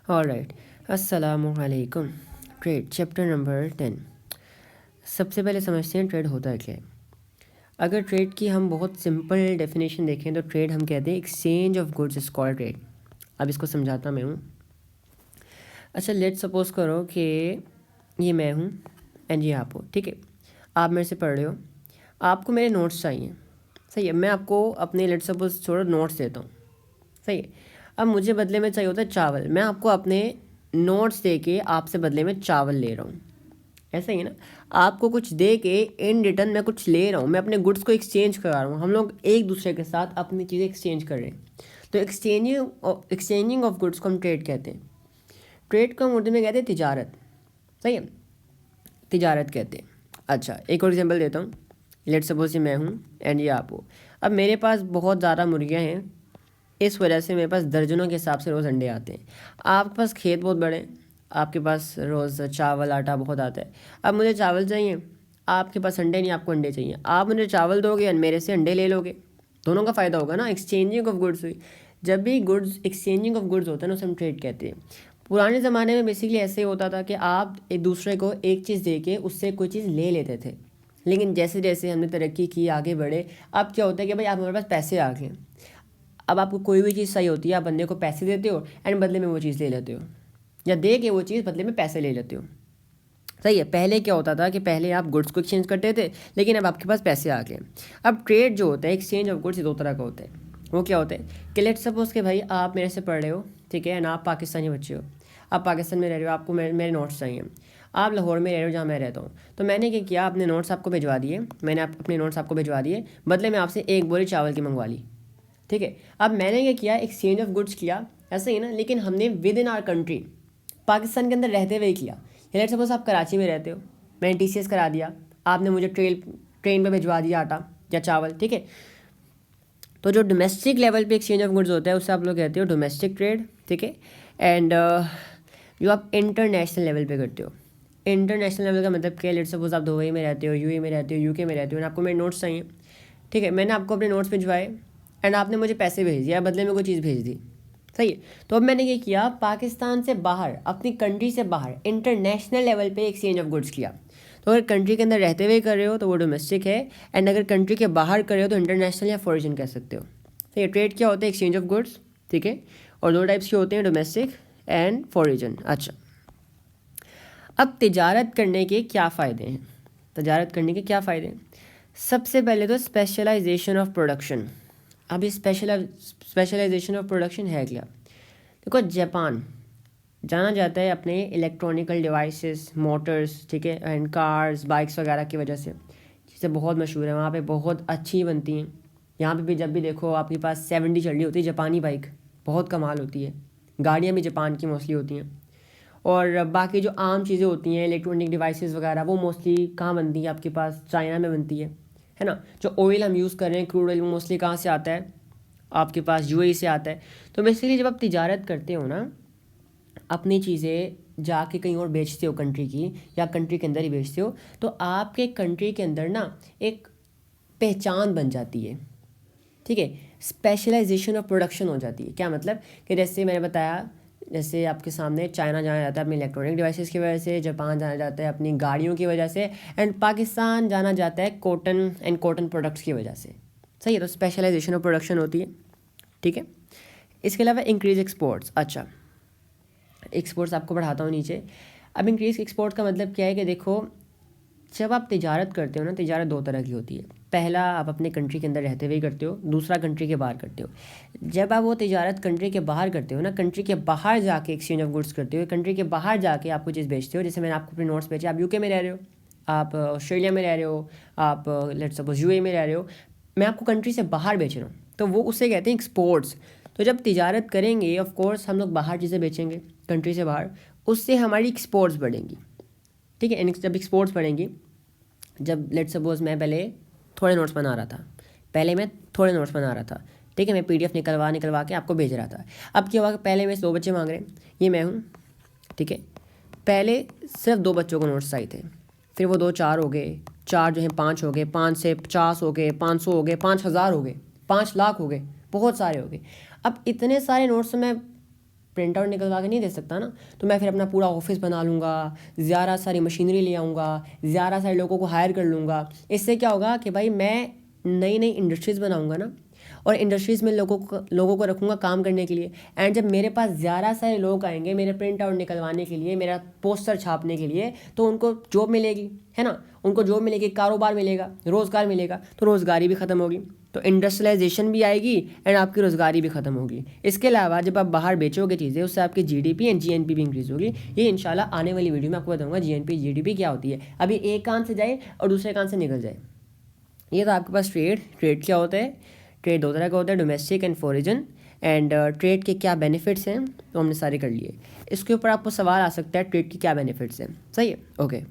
Alright, अस्सलामुअलैकुम। Trade chapter number 10। सबसे पहले समझते हैं ट्रेड होता है क्या है। अगर ट्रेड की हम बहुत सिंपल डेफिनेशन देखें तो ट्रेड हम कहते हैं exchange of goods is called trade. अब इसको समझाता मैं हूँ। अच्छा, लेट सपोज करो कि ये मैं हूँ एंड ये आप हो, ठीक है। आप मेरे से पढ़ रहे हो, आपको मेरे नोट्स चाहिए, सही है। मैं आपको अपने लेट सपोज छोड़ो नोट्स देता हूँ, सही है। अब मुझे बदले में चाहिए होता है चावल, मैं आपको अपने नोट्स दे के आपसे बदले में चावल ले रहा हूँ, ऐसा ही है ना। आपको कुछ दे के इन रिटर्न मैं कुछ ले रहा हूँ, मैं अपने गुड्स को एक्सचेंज करा रहा हूँ। हम लोग एक दूसरे के साथ अपनी चीज़ें एक्सचेंज कर रहे हैं, तो एक्सचेंजिंग ऑफ गुड्स को हम ट्रेड कहते हैं। ट्रेड को हम उर्दू में कहते हैं तिजारत, सही है, तिजारत कहते हैं। अच्छा, एक और एग्जांपल देता हूँ। लेट सपोज ये मैं हूँ एंड ये आप हो। अब मेरे पास बहुत ज़्यादा मुर्गियाँ हैं, इस वजह से मेरे पास दर्जनों के हिसाब से रोज़ अंडे आते हैं। आपके पास खेत बहुत बड़े हैं, आपके पास रोज़ चावल आटा बहुत आता है। अब मुझे चावल चाहिए, आपके पास अंडे नहीं, आपको अंडे चाहिए। आप मुझे चावल दोगे और मेरे से अंडे ले लोगे, दोनों का फ़ायदा होगा ना। एक्सचेंजिंग ऑफ गुड्स हुई। जब भी गुड्स एक्सचेंजिंग ऑफ गुड्स होता है ना, उसे हम ट्रेड कहते हैं। पुराने ज़माने में बेसिकली ऐसे होता था कि आप एक दूसरे को एक चीज़ दे के उससे कोई चीज़ ले लेते थे। लेकिन जैसे जैसे हमने तरक्की की, आगे बढ़े, अब क्या होता है कि भाई आप हमारे पास पैसे आ गए। अब आपको कोई भी चीज़ सही होती है, आप बंदे को पैसे देते हो एंड बदले में वो चीज़ ले लेते हो, या दे के वो चीज़ बदले में पैसे ले लेते हो, सही है। पहले क्या होता था कि पहले आप गुड्स को एक्सचेंज करते थे, लेकिन अब आपके पास पैसे आ गए। अब ट्रेड जो होता है, एक्सचेंज ऑफ गुड्स, दो तरह का होता है। वो क्या होता है कि लेट्स सपोज कि भाई आप मेरे से पढ़ रहे हो, ठीक है, ना आप पाकिस्तानी बच्चे हो, आप पाकिस्तान में रह रहे हो, आपको मेरे नोट्स चाहिए। आप लाहौर में रह रहे हो जहाँ मैं रहता हूँ, तो मैंने क्या किया, अपने नोट्स आपको भिजवा दिए, मैंने अपने नोट्स आपको भिजवा दिए, बदले में आपसे एक बोरी चावल की मंगवा ली, ठीक है। अब मैंने क्या किया, एक्सचेंज ऑफ गुड्स किया, ऐसा ही ना, लेकिन हमने with in our country, Pakistan के अंदर रहते हुए ही किया। लेट्स सपोज आप कराची में रहते हो, मैंने टीसीएस करा दिया, आपने मुझे ट्रेन पे भिजवा दिया आटा या चावल, ठीक है। तो जो डोमेस्टिक लेवल पे एक्सचेंज ऑफ गुड्स होता है उससे आप लोग कहते हो डोमेस्टिक ट्रेड, ठीक है। एंड जो आप इंटरनेशनल लेवल पे करते हो, इंटरनेशनल लेवल का मतलब क्या है, लेट्स सपोज आप दुबई में रहते हो, यूएई में रहते हो, यूके में रहते हो, आपको मेरे नोट्स चाहिए, ठीक है। मैंने आपको अपने नोट्स भिजवाए एंड आपने मुझे पैसे भेज दिया, बदले में कोई चीज़ भेज दी, सही है। तो अब मैंने ये किया, पाकिस्तान से बाहर, अपनी कंट्री से बाहर इंटरनेशनल लेवल पे एक्सचेंज ऑफ गुड्स किया। तो अगर कंट्री के अंदर रहते हुए कर रहे हो तो वो डोमेस्टिक है, एंड अगर कंट्री के बाहर कर रहे हो तो इंटरनेशनल या फॉरेन कह सकते हो। तो ये ट्रेड क्या होता है, एक्सचेंज ऑफ गुड्स, ठीक है। और दो टाइप्स के होते हैं, डोमेस्टिक एंड फॉरेन। अच्छा, अब तिजारत करने के क्या फ़ायदे हैं, तिजारत करने के क्या फ़ायदे हैं। सबसे पहले तो स्पेशलाइजेशन ऑफ प्रोडक्शन। अब ये स्पेशलाइजेशन ऑफ प्रोडक्शन है क्या। देखो, जापान जाना जाता है अपने इलेक्ट्रॉनिकल डिवाइसेस, मोटर्स, ठीक है, एंड कार्स, बाइक्स वगैरह की वजह से, चीज़ें बहुत मशहूर है वहाँ पे, बहुत अच्छी बनती हैं। यहाँ पे भी जब भी देखो आपके पास 70 चल रही होती है, जापानी बाइक बहुत कमाल होती है। गाड़ियाँ भी जापान की मोस्टली होती हैं। और बाकी जो आम चीज़ें होती हैं, इलेक्ट्रॉनिक डिवाइसेस वगैरह, वो मोस्टली कहाँ बनती है, आपके पास चाइना में बनती है ना। जो ऑयल हम यूज़ कर रहे हैं, क्रूड ऑयल, मोस्टली कहाँ से आता है, आपके पास यूएई से आता है। तो बेसिकली जब आप तिजारत करते हो ना, अपनी चीज़ें जाके कहीं और बेचते हो कंट्री की, या कंट्री के अंदर ही बेचते हो, तो आपके कंट्री के अंदर ना एक पहचान बन जाती है, ठीक है। स्पेशलाइजेशन ऑफ प्रोडक्शन हो जाती है। क्या मतलब कि जैसे मैंने बताया, जैसे आपके सामने चाइना जाना जाता है अपनी इलेक्ट्रॉनिक डिवाइसेस की वजह से, जापान जाना जाता है अपनी गाड़ियों की वजह से, एंड पाकिस्तान जाना जाता है कॉटन एंड कॉटन प्रोडक्ट्स की वजह से, सही है। तो स्पेशलाइजेशन ऑफ प्रोडक्शन होती है, ठीक है। इसके अलावा इंक्रीज एक्सपोर्ट्स। अच्छा, एक्सपोर्ट्स आपको बढ़ाता हूँ नीचे। अब इंक्रीज एक्सपोर्ट का मतलब क्या है कि देखो, जब आप तिजारत करते हो ना, तिजारत दो तरह की होती है। पहला, आप अपने कंट्री के अंदर रहते हुए करते हो, दूसरा कंट्री के बाहर करते हो। जब आप वो तिजारत कंट्री के बाहर करते हो ना, कंट्री के बाहर जाके एक्सचेंज ऑफ गुड्स करते हो, कंट्री के बाहर जाके आप कोई चीज़ बेचते हो। जैसे मैंने आपको अपने नोट्स बेचे, आप यूके में रह रहे हो, आप ऑस्ट्रेलिया में रह रहे हो, आप लेट्स सपोज यूएई में रह रहे हो, मैं आपको कंट्री से बाहर बेच रहा हूँ, तो वो उसे कहते हैं एक्सपोर्ट्स। तो जब तिजारत करेंगे, ऑफ कोर्स हम लोग बाहर चीज़ें बेचेंगे कंट्री से बाहर, उससे हमारी एक्सपोर्ट्स बढ़ेंगी, ठीक है। जब एक्सपोर्ट्स बढ़ेंगी, जब लेट्स सपोज मैं पहले थोड़े नोट्स बना रहा था, ठीक है, मैं पीडीएफ निकलवा के आपको भेज रहा था। अब क्या हुआ कि पहले मेरे से 2 बच्चे मांग रहे हैं, ये मैं हूँ, ठीक है। पहले सिर्फ 2 बच्चों को नोट्स चाहिए थे, फिर वो 2 4 हो गए, 4 जो है 5 हो गए, 5 से 50 हो गए, 500 हो गए, 5000 हो गए, 5 लाख हो गए, बहुत सारे हो गए। अब इतने सारे नोट्स मैं प्रिंट आउट निकलवा के नहीं दे सकता ना, तो मैं फिर अपना पूरा ऑफिस बना लूँगा, ज़्यादा सारी मशीनरी ले आऊँगा, ज़्यादा सारे लोगों को हायर कर लूँगा। इससे क्या होगा कि भाई मैं नई नई इंडस्ट्रीज़ बनाऊँगा ना, और इंडस्ट्रीज़ में लोगों को रखूँगा काम करने के लिए। एंड जब मेरे पास ज़्यादा सारे लोग आएंगे मेरे प्रिंट आउट निकलवाने के लिए, मेरा पोस्टर छापने के लिए, तो उनको जॉब मिलेगी, है ना, उनको जॉब मिलेगी, कारोबार मिलेगा, रोज़गार मिलेगा, तो रोज़गारी भी ख़त्म होगी, तो इंडस्ट्रियलाइजेशन भी आएगी एंड आपकी रोज़गारी भी ख़त्म होगी। इसके अलावा जब आप बाहर बेचोगे चीज़ें, उससे आपकी जीडीपी एंड जीएनपी भी इंक्रीज़ होगी। ये इंशाल्लाह आने वाली वीडियो में आपको बताऊंगा जीएनपी जीडीपी क्या होती है। अभी एक कान से जाए और दूसरे कान से निकल जाए। ये तो आपके पास ट्रेड क्या होता है, ट्रेड दो तरह का होता है, domestic and foreign. And trade के क्या बेनिफिट्स हैं तो हमने सारे कर लिए। इसके ऊपर आपको सवाल आ सकता है ट्रेड की क्या बेनिफिट्स हैं, सही है, ओके।